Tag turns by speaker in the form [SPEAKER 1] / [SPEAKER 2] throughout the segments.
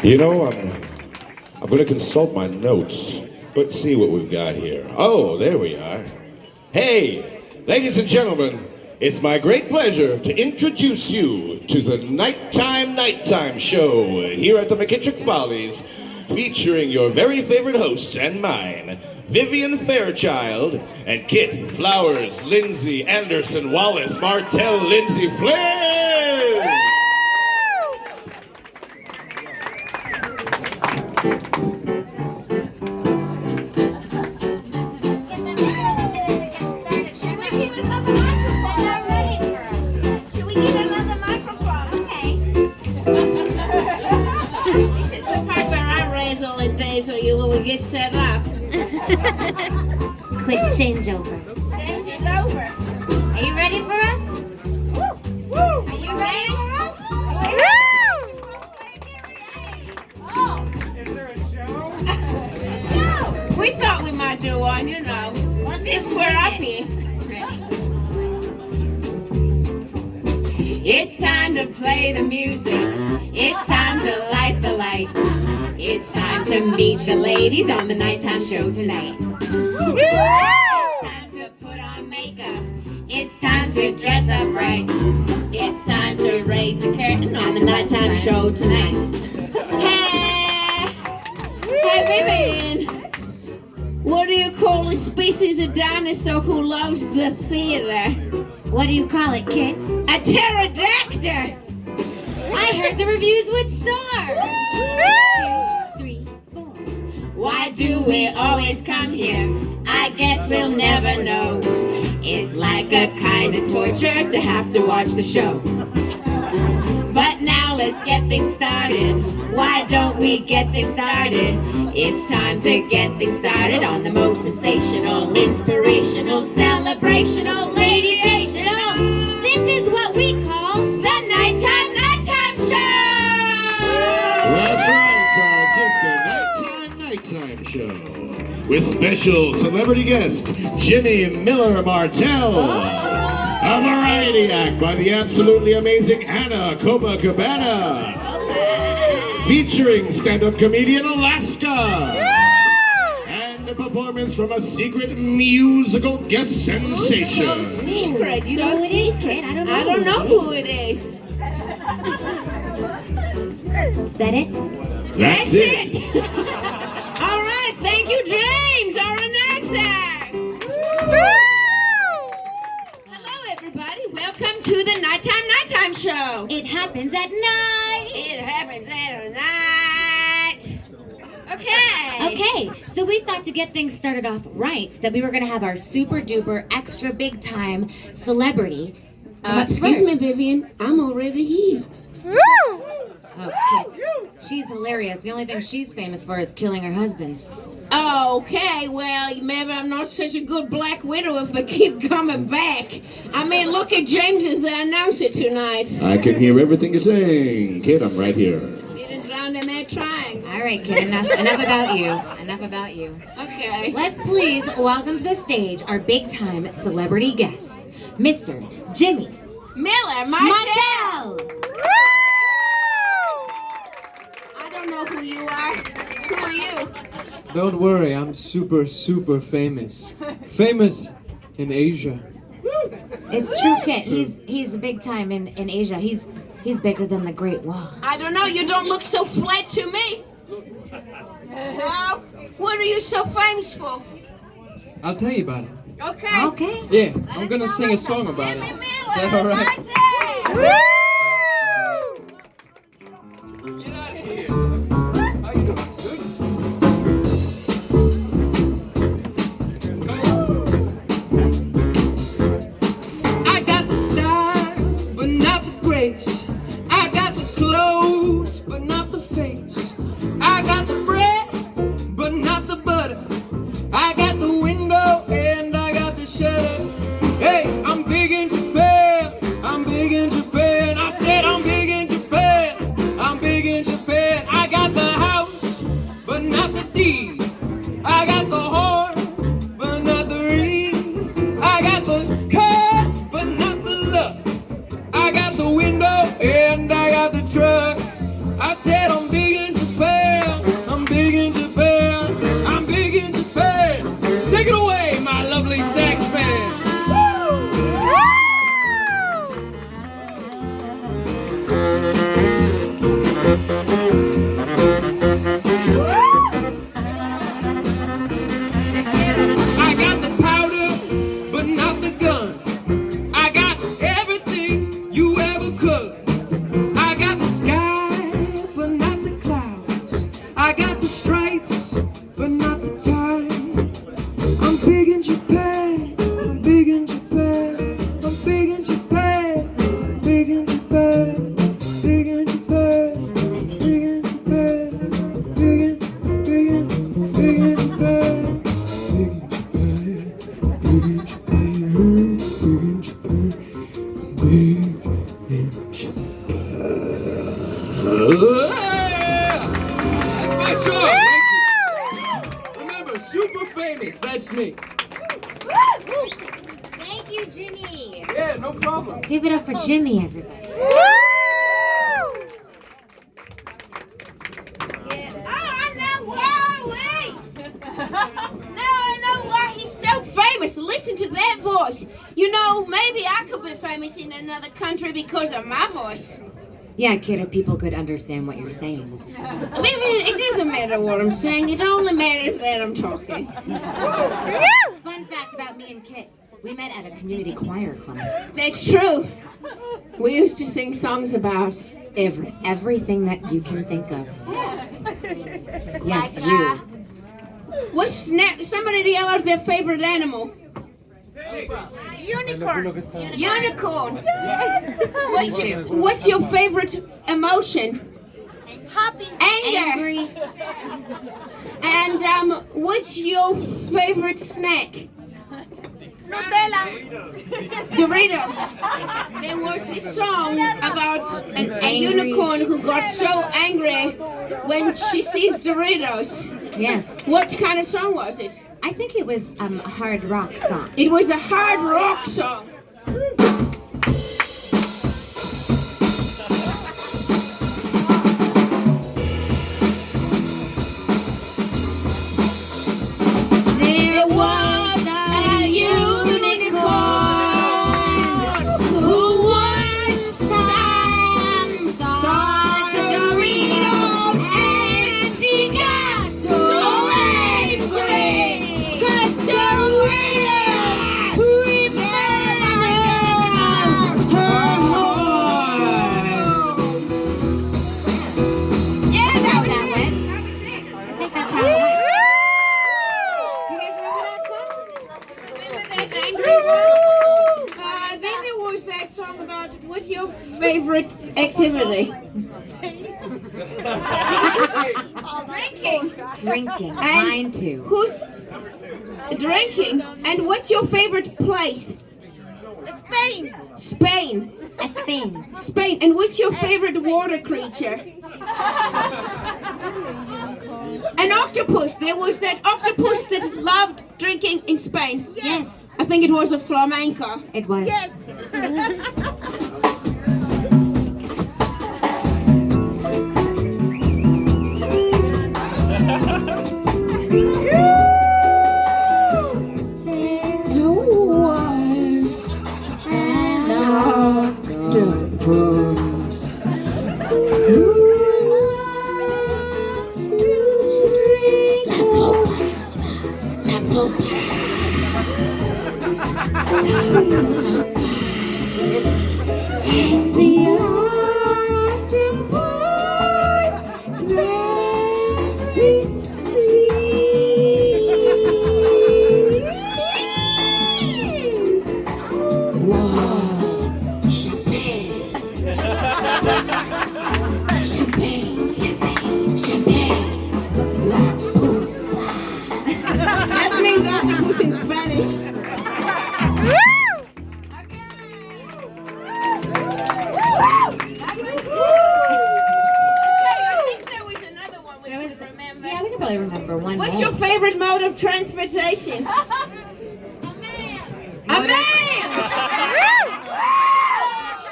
[SPEAKER 1] You know, I'm going to consult my notes. Let's see what we've got here. Oh, there we are. Hey, ladies and gentlemen, it's my great pleasure to introduce you to the Nighttime Show here at the McKittrick Follies, featuring your very favorite hosts and mine, Vivian Fairchild and Kit Flowers, Lindsay Anderson, Wallace, Martell, Lindsay Flynn.
[SPEAKER 2] So you will get set up.
[SPEAKER 3] Quick changeover.
[SPEAKER 2] Change it over.
[SPEAKER 3] Are you ready for us?
[SPEAKER 2] Woo! Woo!
[SPEAKER 3] Are you ready for us?
[SPEAKER 2] Oh. Is there a show? We thought we might do one, you know. Since we're up here. It's time to play the music. It's time to light the lights. It's time to meet the ladies on the Nighttime Show tonight. It's time to put on makeup. It's time to dress up right. It's time to raise the curtain on the Nighttime Show tonight. Hey! Hey, Vivian! What do you call a species of dinosaur who loves the theater?
[SPEAKER 3] What do you call it, kid?
[SPEAKER 2] A pterodactyl!
[SPEAKER 3] I heard the reviews would soar. 1, 2, 3, 4.
[SPEAKER 2] Why do we always come here? I guess we'll never know. It's like a kind of torture to have to watch the show. But now let's get things started. Why don't we get things started? It's time to get things started on the most sensational, inspirational, celebrational, radiational.
[SPEAKER 3] This is what we call
[SPEAKER 2] the Nighttime Show!
[SPEAKER 1] That's right, folks. It's the Nighttime Show with special celebrity guest Jimmy Miller Martell. A variety act by the absolutely amazing Anna Copacabana. Featuring stand-up comedian Alaska. And a performance from a secret musical guest sensation.
[SPEAKER 2] So secret,
[SPEAKER 3] You know
[SPEAKER 2] so
[SPEAKER 3] who it is,
[SPEAKER 2] secret.
[SPEAKER 3] kid? I don't know.
[SPEAKER 2] I don't know who it is.
[SPEAKER 3] Is that it?
[SPEAKER 1] That's it.
[SPEAKER 2] All right, thank you, James, our announcer. Hello, everybody. Welcome to the Nighttime Show.
[SPEAKER 3] It happens at night.
[SPEAKER 2] It happens at night. Okay.
[SPEAKER 3] Okay, so we thought to get things started off right that we were going to have our super duper extra big time celebrity.
[SPEAKER 2] Excuse me,
[SPEAKER 3] first.
[SPEAKER 2] Vivian. I'm already here.
[SPEAKER 3] Okay. She's hilarious. The only thing she's famous for is killing her husbands.
[SPEAKER 2] Okay, well, maybe I'm not such a good Black Widow if they keep coming back. I mean, look at James as the announcer tonight.
[SPEAKER 1] I can hear everything you're saying. Kid, I'm right here.
[SPEAKER 2] Didn't drown in that trying.
[SPEAKER 3] All right, kid, enough about you. Enough about you.
[SPEAKER 2] Okay.
[SPEAKER 3] Let's please welcome to the stage our big time celebrity guest, Mr. Jimmy
[SPEAKER 2] Miller Martell.
[SPEAKER 3] Martell.
[SPEAKER 2] I don't know who you are. Who are you?
[SPEAKER 4] Don't worry, I'm super famous. Famous in Asia.
[SPEAKER 3] It's true, kid. He's big time in Asia. He's bigger than the Great Wall.
[SPEAKER 2] I don't know. You don't look so flat to me. Well, what are you so famous for?
[SPEAKER 4] I'll tell you about it.
[SPEAKER 2] Okay.
[SPEAKER 3] Okay.
[SPEAKER 4] Yeah, I'm gonna sing a song about it.
[SPEAKER 2] Jimmy
[SPEAKER 4] Is
[SPEAKER 2] Miller
[SPEAKER 4] that alright?
[SPEAKER 2] Martell.
[SPEAKER 4] Get out of here. How you doing? Good? I got the style, but not the grace. I got the clothes, but not the face. I got the bread, but not the butter. I got the window and I got the shutter. Hey, I'm big in Japan. I'm big in Japan. I said I'm big in Japan. I'm big in Japan. I got the stripes, but not the tie. I'm big in Japan. I'm big in Japan. I'm big in Japan. Big in Japan. Big in Japan. Big in Japan. Big in Japan. Big in Japan. Big in Japan. Big in Japan. Big in Japan. That's my song. Thank you. Remember, super famous. That's me.
[SPEAKER 3] Thank you, Jimmy.
[SPEAKER 4] Yeah, no problem.
[SPEAKER 3] Give it up for Jimmy, everybody.
[SPEAKER 2] Oh, I know why. Wait. Now I know why he's so famous. Listen to that voice. You know, maybe I could be famous in another country because of my voice.
[SPEAKER 3] Yeah, kid, if people could understand what you're saying.
[SPEAKER 2] Vivian, it doesn't matter what I'm saying. It only matters that I'm talking.
[SPEAKER 3] Fun fact about me and Kit. We met at a community choir class.
[SPEAKER 2] That's true. We used to sing songs about everything.
[SPEAKER 3] Everything that you can think of. Yes, you.
[SPEAKER 2] Somebody yell out their favorite animal.
[SPEAKER 5] Unicorn.
[SPEAKER 2] Unicorn. What's your favorite emotion?
[SPEAKER 5] Happy.
[SPEAKER 2] Anger.
[SPEAKER 3] Angry.
[SPEAKER 2] And what's your favorite snack?
[SPEAKER 5] Nutella.
[SPEAKER 2] Doritos. There was this song about a unicorn who got so angry when she sees Doritos.
[SPEAKER 3] Yes.
[SPEAKER 2] What kind of song was it?
[SPEAKER 3] I think it was a hard rock song.
[SPEAKER 2] It was a hard rock song. There was a unicorn who was some Doritos, and she got so angry. 'Cause Doritos remembers her home. Yeah,
[SPEAKER 3] That's how that went. I think that's how it went. Do you guys remember that song?
[SPEAKER 2] Remember that angry one? Then there was that song about what's your favorite activity? Drinking.
[SPEAKER 3] Drinking.
[SPEAKER 2] And
[SPEAKER 3] Mine too.
[SPEAKER 2] Who's drinking? And what's your favorite place?
[SPEAKER 5] Spain.
[SPEAKER 2] Spain.
[SPEAKER 3] A Spain.
[SPEAKER 2] Spain. And what's your favorite water creature? An octopus. There was that octopus that loved drinking in Spain.
[SPEAKER 3] Yes,
[SPEAKER 2] I think it was a flamenco.
[SPEAKER 3] it was.
[SPEAKER 5] Yes.
[SPEAKER 2] Who was an octopus? Who wanted to drink La popa. And the octopus very sweet was champagne. Champagne, champagne, champagne. La pupa. That means octopus in Spanish.
[SPEAKER 3] Yeah, we can probably remember one
[SPEAKER 2] What's
[SPEAKER 3] more.
[SPEAKER 2] your favorite mode of transportation? A man!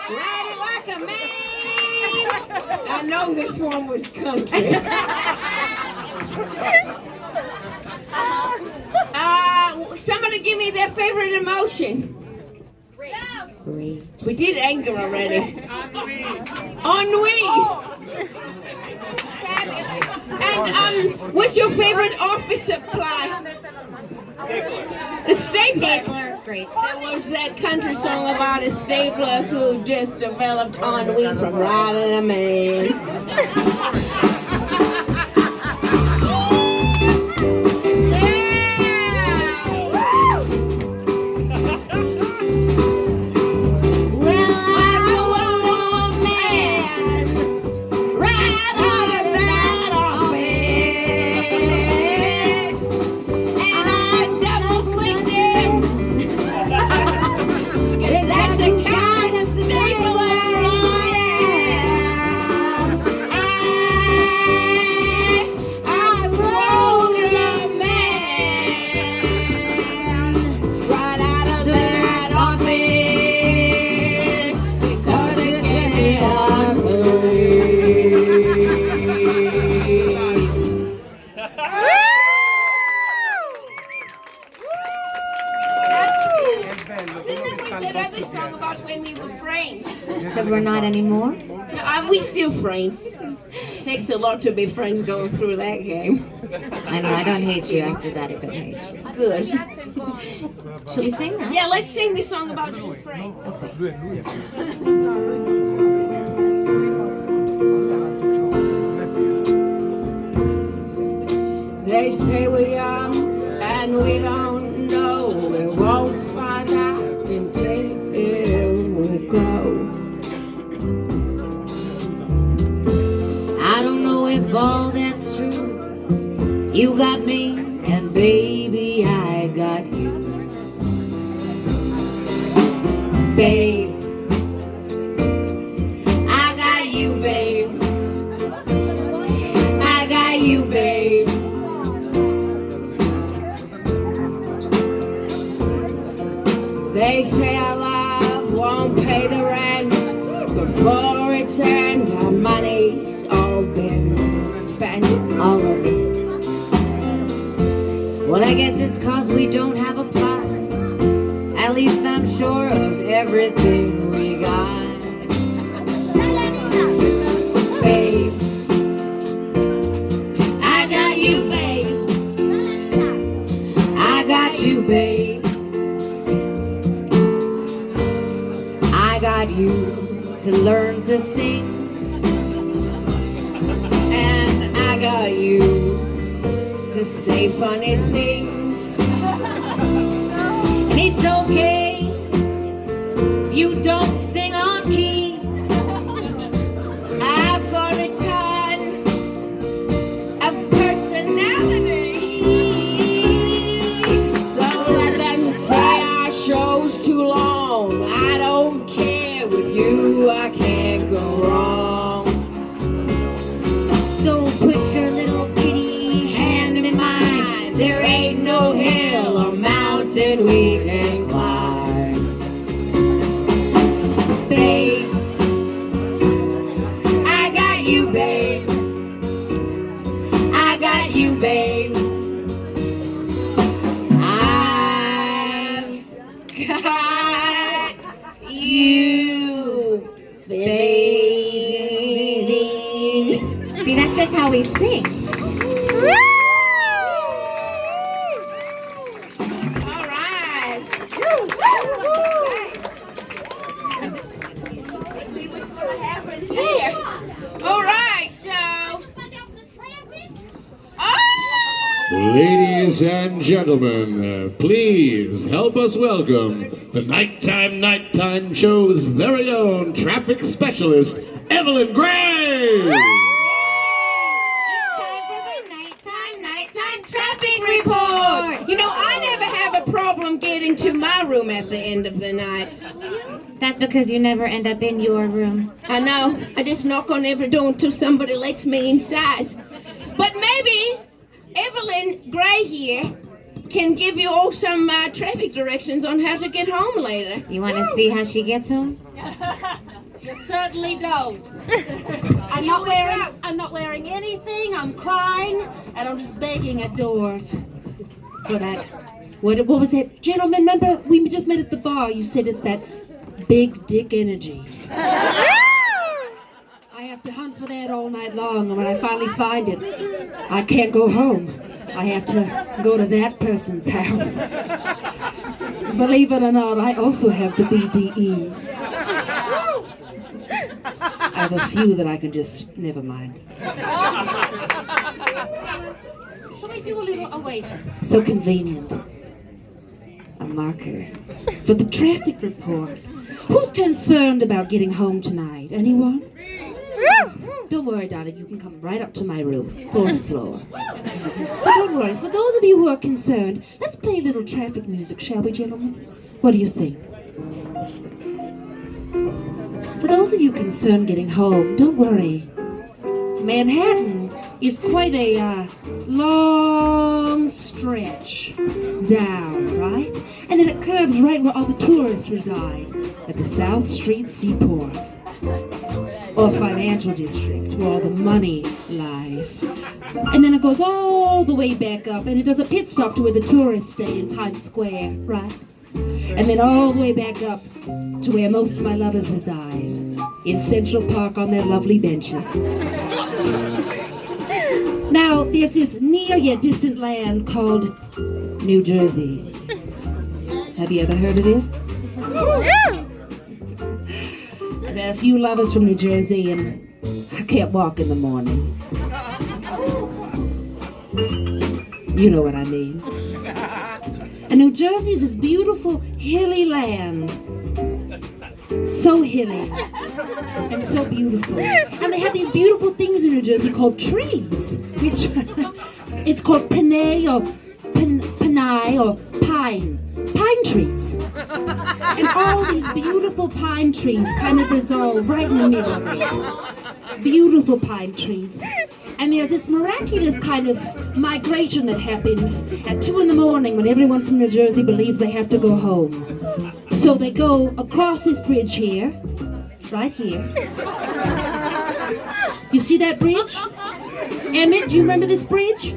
[SPEAKER 2] Riding like a man! I know this one was country. Somebody give me their favorite emotion.
[SPEAKER 3] Rage.
[SPEAKER 2] We did anger already. Ennui. Fabulous. And what's your favorite office supply? A stapler.
[SPEAKER 3] Stapler, great.
[SPEAKER 2] There was that country song about a stapler who just developed ennui from riding a man.
[SPEAKER 3] Because we're not anymore?
[SPEAKER 2] No, we still friends. Takes a lot to be friends going through that game.
[SPEAKER 3] I know, I don't hate you. After that, I don't hate you.
[SPEAKER 2] Good.
[SPEAKER 3] Shall we sing that?
[SPEAKER 2] Yeah, let's sing this song about being friends. They say we're young and we don't know. We won't find out until we grow.
[SPEAKER 3] I don't know if all that's true. You got me, and baby, I got you.
[SPEAKER 2] Babe, I got you, babe. I got you, babe. They say our love won't pay the rent before it's earned. Our money's all been spent.
[SPEAKER 3] All of it. Well, I guess it's 'cause we don't have a plot. At least I'm sure of everything we got.
[SPEAKER 2] Babe, I got you, babe. I got you, babe.
[SPEAKER 3] I got you to learn to sing.
[SPEAKER 2] And I got you to say funny things.
[SPEAKER 3] And it's okay if you don't sing on key.
[SPEAKER 2] I've got a ton of personality. So let them say our show's too long. I don't care, with you I can't go wrong.
[SPEAKER 3] So put your little kitty hand in mine.
[SPEAKER 2] There ain't no hill or mountain we can climb. Babe, I got you, babe. I got you, babe. I've got you, babe.
[SPEAKER 3] See, that's just how we sing.
[SPEAKER 2] All right. Let's see what's going to happen here. All right, so. Oh!
[SPEAKER 1] Ladies and gentlemen, please help us welcome the nighttime show's very own traffic specialist, Evelyn Gray.
[SPEAKER 2] Nighttime traffic report. You know, I never have a problem getting to my room at the end of the night.
[SPEAKER 3] That's because you never end up in your room.
[SPEAKER 2] I know. I just knock on every door until somebody lets me inside. But maybe Evelyn Gray here can give you all some traffic directions on how to get home later.
[SPEAKER 3] You want to see how she gets home?
[SPEAKER 6] You certainly don't. I'm not wearing anything. I'm crying, and I'm just begging at doors for that. What was that, gentlemen? Remember we just met at the bar. You said it's that big dick energy. I have to hunt for that all night long, and when I finally find it, I can't go home. I have to go to that person's house. Believe it or not, I also have the BDE. I have a few that I can just, never mind. Shall we do a little, oh wait. So convenient. A marker for the traffic report. Who's concerned about getting home tonight? Anyone? Don't worry, darling, you can come right up to my room, 4th floor. But don't worry, for those of you who are concerned, let's play a little traffic music, shall we, gentlemen? What do you think? For those of you concerned getting home, don't worry. Manhattan is quite a long stretch down, right? And then it curves right where all the tourists reside, at the South Street Seaport. Or financial district, where all the money lies. And then it goes all the way back up, and it does a pit stop to where the tourists stay in Times Square, right? And then all the way back up to where most of my lovers reside. in Central Park on their lovely benches. Now, there's this near yet distant land called New Jersey. Have you ever heard of it? There are a few lovers from New Jersey, and I can't walk in the morning. You know what I mean. And New Jersey is this beautiful, hilly land. So hilly and so beautiful. And they have these beautiful things in New Jersey called trees, which it's called panay or pine trees. And all these beautiful pine trees kind of resolve right in the middle of it. Beautiful pine trees. And there's this miraculous kind of migration that happens at 2 in the morning when everyone from New Jersey believes they have to go home. So they go across this bridge here, right here. You see that bridge? Emmett, do you remember this bridge?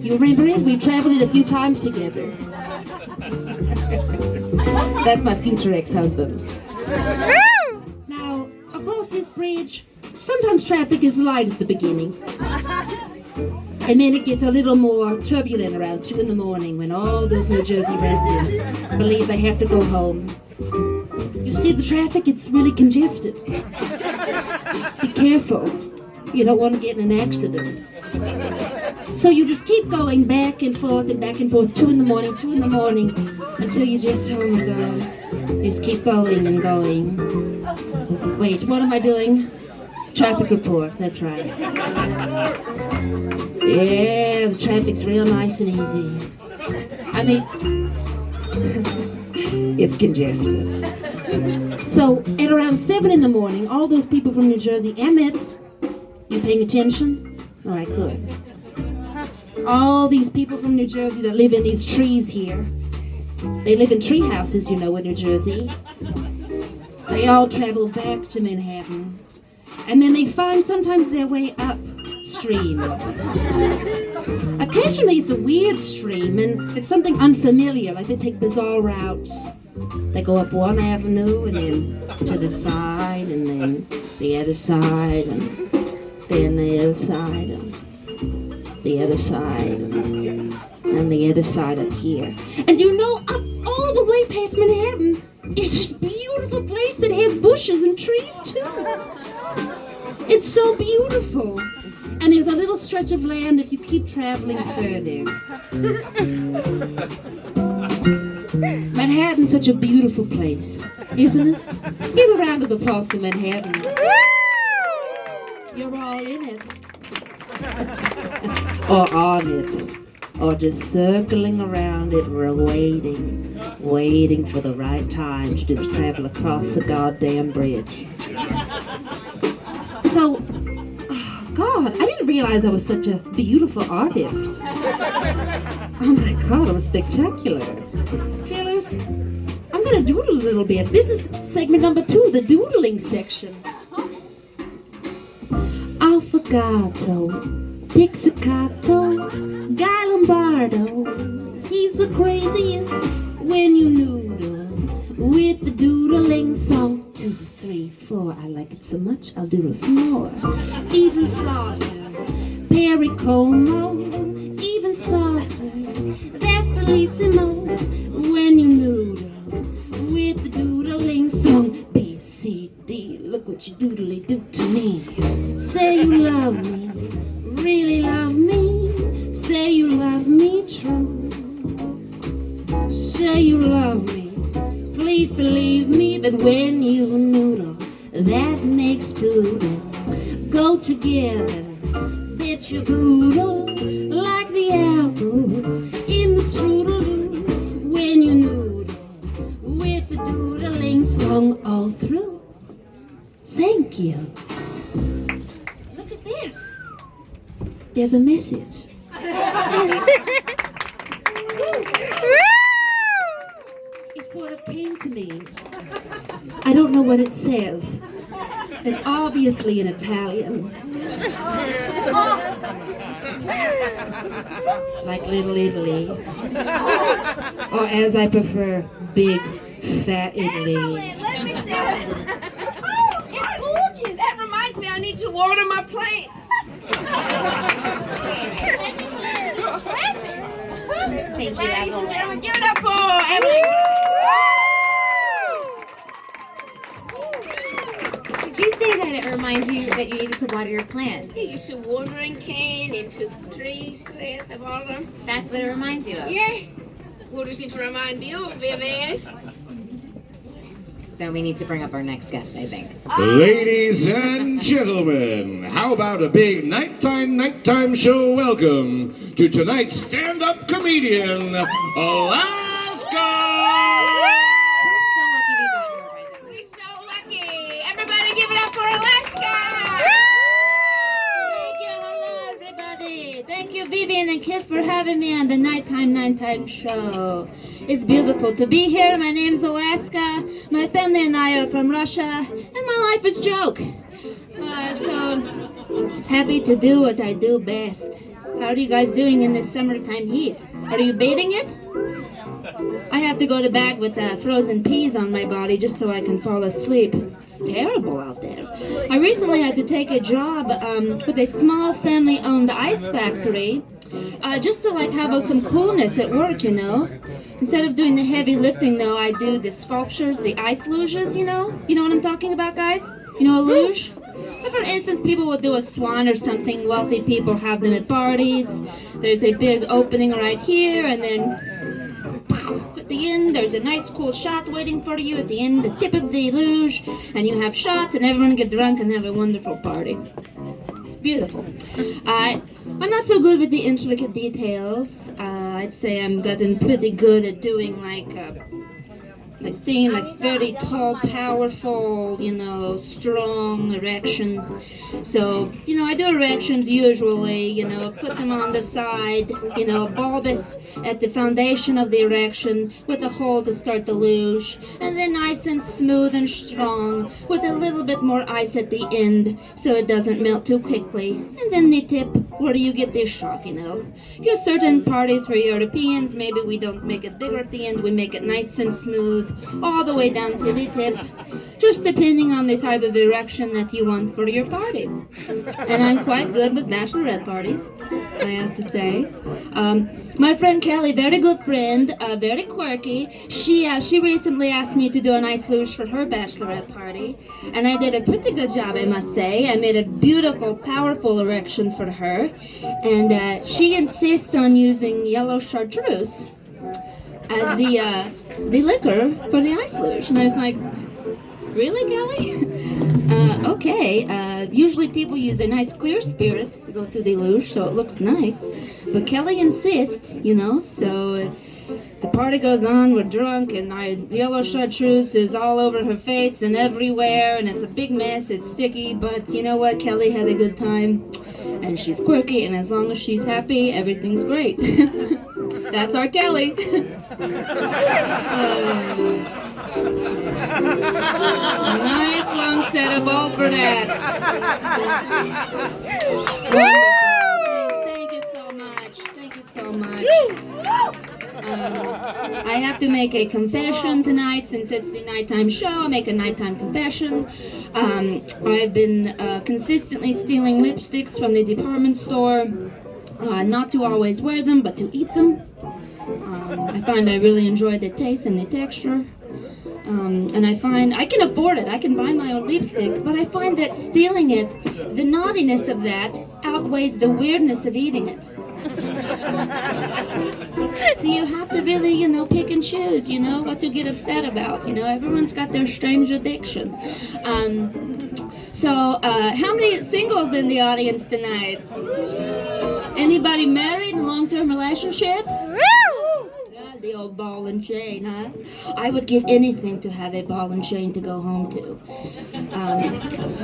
[SPEAKER 6] You remember it? We've traveled it a few times together. That's my future ex-husband. Now, across this bridge, sometimes traffic is light at the beginning. And then it gets a little more turbulent around 2 in the morning when all those New Jersey residents believe they have to go home. You see the traffic? It's really congested. Be careful. You don't want to get in an accident. So you just keep going back and forth, 2 in the morning, until you just, oh my God, just keep going and going. Wait, what am I doing? Traffic report, that's right. Yeah, the traffic's real nice and easy. I mean, it's congested. So at around 7 in the morning, all those people from New Jersey, Emmett, you paying attention? All right, good. All these people from New Jersey that live in these trees here, they live in tree houses, you know, in New Jersey. They all travel back to Manhattan. And then they find sometimes their way upstream. Occasionally it's a weird stream and it's something unfamiliar, like they take bizarre routes. They go up one avenue and then to the side and then the other side and then the other side and the other side and the other side up here. And you know, up all the way past Manhattan is this beautiful place that has bushes and trees too. It's so beautiful. And there's a little stretch of land if you keep traveling further. Manhattan's such a beautiful place, isn't it? Give a round of applause to Manhattan. You're all in it. Or on it. Or just circling around it, waiting for the right time to just travel across the goddamn bridge. So, oh God, I didn't realize I was such a beautiful artist. Oh my God, I was spectacular. Fellas, I'm gonna doodle a little bit. This is segment number 2, the doodling section. Affogato, pizzicato, Guy Lombardo. He's the craziest when you noodle with the doodling song. 2, 3, 4. I like it so much, I'll doodle some more. Even softer, pericomo. Even softer, that's bellissimo. When you noodle with the doodling song. B, C, D. Look what you doodly do to me. Say you love me, really love me. Say you love me true. Say you love me. Please believe me that when you noodle, that makes toodle go together. Bet your boodle like the apples in the strudel do. When you noodle with the doodling song all through. Thank you. Look at this. There's a message. It sort of came to me. I don't know what it says. It's obviously in Italian. Like Little Italy. Or as I prefer, Big Fat Italy.
[SPEAKER 5] Evelyn, let me see it.
[SPEAKER 4] water my plants.
[SPEAKER 2] Thank you,
[SPEAKER 4] Ladies and
[SPEAKER 2] Evelyn.
[SPEAKER 4] gentlemen, give it up for Evelyn.
[SPEAKER 2] Did you say that it reminds you that you needed to water your plants?
[SPEAKER 4] You used to watering can into trees there at the bottom.
[SPEAKER 2] That's what it reminds you of.
[SPEAKER 4] Yeah. What does it remind you of, Vivian?
[SPEAKER 2] Then we need to bring up our next guest, I think.
[SPEAKER 1] Ladies and gentlemen, how about a big nighttime show welcome to tonight's stand-up comedian, Alaska!
[SPEAKER 2] We're so lucky we got her right now.
[SPEAKER 4] We're so lucky. Everybody give it up for Alaska.
[SPEAKER 3] Thank you, hello everybody. Thank you, Vivian and Kit, for having me on the nighttime show. It's beautiful to be here. My name's Alaska. My family and I are from Russia, and my life is joke. So, just happy to do what I do best. How are you guys doing in this summertime heat? Are you baiting it? I have to go to bed with frozen peas on my body just so I can fall asleep. It's terrible out there. I recently had to take a job with a small family-owned ice factory, just to have some coolness at work, you know. Instead of doing the heavy lifting, though, I do the sculptures, the ice luges, you know? You know what I'm talking about, guys? You know a luge? For instance, people will do a swan or something. Wealthy people have them at parties. There's a big opening right here, and then at the end, there's a nice cool shot waiting for you at the end, the tip of the luge, and you have shots, and everyone get drunk and have a wonderful party. It's beautiful. I'm not so good with the intricate details. I'd say I'm gotten pretty good at doing very tall, powerful, you know, strong erection. So, you know, I do erections usually, you know, put them on the side, you know, bulbous at the foundation of the erection with a hole to start the luge, and then nice and smooth and strong with a little bit more ice at the end so it doesn't melt too quickly. And then the tip, where do you get this shot, you know? If you're certain parties for Europeans, maybe we don't make it bigger at the end, we make it nice and smooth all the way down to the tip, just depending on the type of erection that you want for your party. And I'm quite good with bachelorette parties, I have to say. My friend Kelly, very good friend, very quirky, she recently asked me to do an ice luge for her bachelorette party, and I did a pretty good job, I must say. I made a beautiful, powerful erection for her, and she insists on using yellow chartreuse as the liquor for the ice luge. And I was like, really, Kelly? Okay. Usually people use a nice clear spirit to go through the luge so it looks nice. But Kelly insists, you know, so the party goes on, we're drunk, and yellow chartreuse is all over her face and everywhere, and it's a big mess, it's sticky, but you know what? Kelly had a good time, and she's quirky, and as long as she's happy, everything's great. That's our Kelly. Nice long setup all for that. Wonderful. Thank you so much. Thank you so much. I have to make a confession tonight since it's the nighttime show. I'll make a nighttime confession. I've been consistently stealing lipsticks from the department store. Not to always wear them, but to eat them. I find I really enjoy the taste and the texture. And I find I can afford it. I can buy my own lipstick, but I find that stealing it, the naughtiness of that outweighs the weirdness of eating it. So you have to really, you know, pick and choose, you know, what to get upset about. You know, everyone's got their strange addiction. So how many singles in the audience tonight? Anybody married in long-term relationship? The old ball and chain, huh? I would give anything to have a ball and chain to go home to.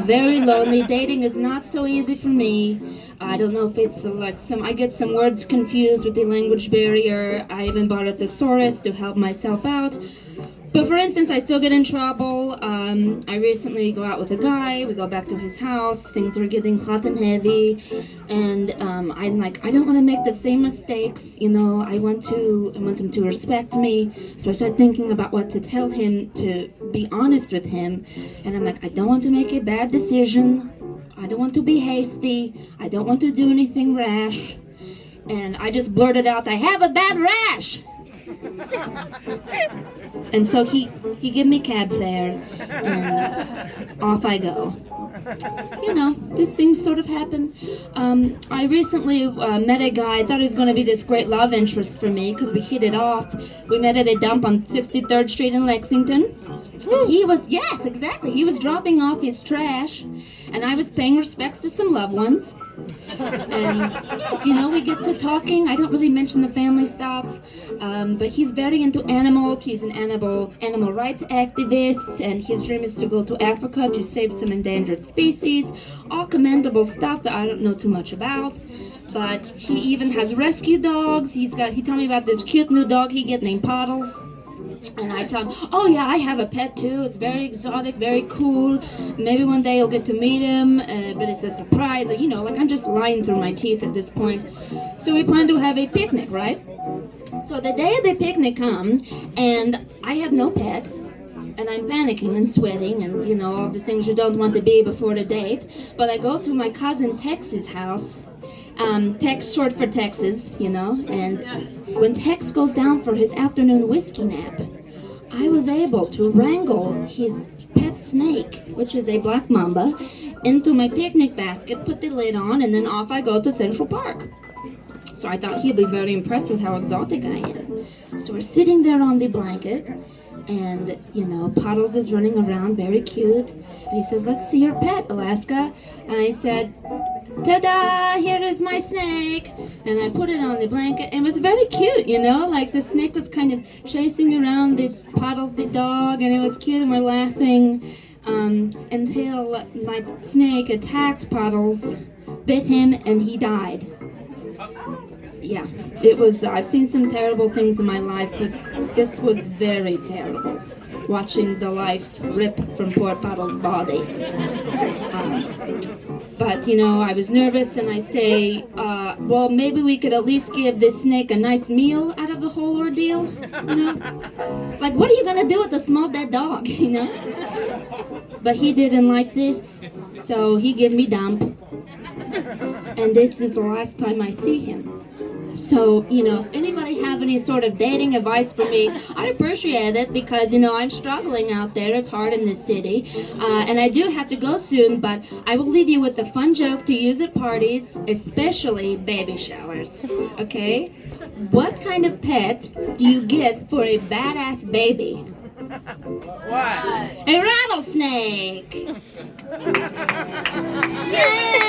[SPEAKER 3] Very lonely. Dating is not so easy for me. I don't know if it's I get some words confused with the language barrier. I even bought a thesaurus to help myself out. But for instance, I still get in trouble. I recently go out with a guy. We go back to his house. Things are getting hot and heavy. And I'm like, I don't want to make the same mistakes. You know, I want him to respect me. So I start thinking about what to tell him to be honest with him. And I'm like, I don't want to make a bad decision. I don't want to be hasty. I don't want to do anything rash. And I just blurted out, I have a bad rash. And so he gave me cab fare, and off I go. You know, these things sort of happen. I recently met a guy. I thought he was going to be this great love interest for me because we hit it off. We met at a dump on 63rd Street in Lexington. He was, yes, exactly. He was dropping off his trash, and I was paying respects to some loved ones. And yes, you know, we get to talking. I don't really mention the family stuff, but he's very into animals. He's an animal rights activist, and his dream is to go to Africa to save some endangered species. All commendable stuff that I don't know too much about. But he even has rescue dogs. He told me about this cute new dog he get named Pottles. And I tell him, oh yeah, I have a pet too. It's very exotic, very cool. Maybe one day you'll get to meet him, but it's a surprise. You know, like I'm just lying through my teeth at this point. So we plan to have a picnic, right? So the day of the picnic comes, and I have no pet, and I'm panicking and sweating, and you know, all the things you don't want to be before the date. But I go to my cousin Tex's house. Tex short for Texas, you know, and when Tex goes down for his afternoon whiskey nap, I was able to wrangle his pet snake, which is a black mamba, into my picnic basket, put the lid on, and then off I go to Central Park. So I thought he'd be very impressed with how exotic I am. So we're sitting there on the blanket, and, you know, Puddles is running around, very cute. And he says, let's see your pet, Alaska. And I said, ta-da, here is my snake. And I put it on the blanket. It was very cute, you know, like the snake was kind of chasing around the Puddles, the dog, and it was cute, and we're laughing until my snake attacked Puddles, bit him, and he died. Yeah, it was, I've seen some terrible things in my life, but this was very terrible, watching the life rip from poor Puddle's body. But, you know, I was nervous, and I say, well, maybe we could at least give this snake a nice meal out of the whole ordeal, you know? Like, what are you going to do with a small dead dog, you know? But he didn't like this, so he gave me dump. And this is the last time I see him. So, you know, if anybody have any sort of dating advice for me, I'd appreciate it because, you know, I'm struggling out there. It's hard in this city. And I do have to go soon, but I will leave you with a fun joke to use at parties, especially baby showers. Okay? What kind of pet do you get for a badass baby?
[SPEAKER 5] What?
[SPEAKER 3] A rattlesnake! Yay!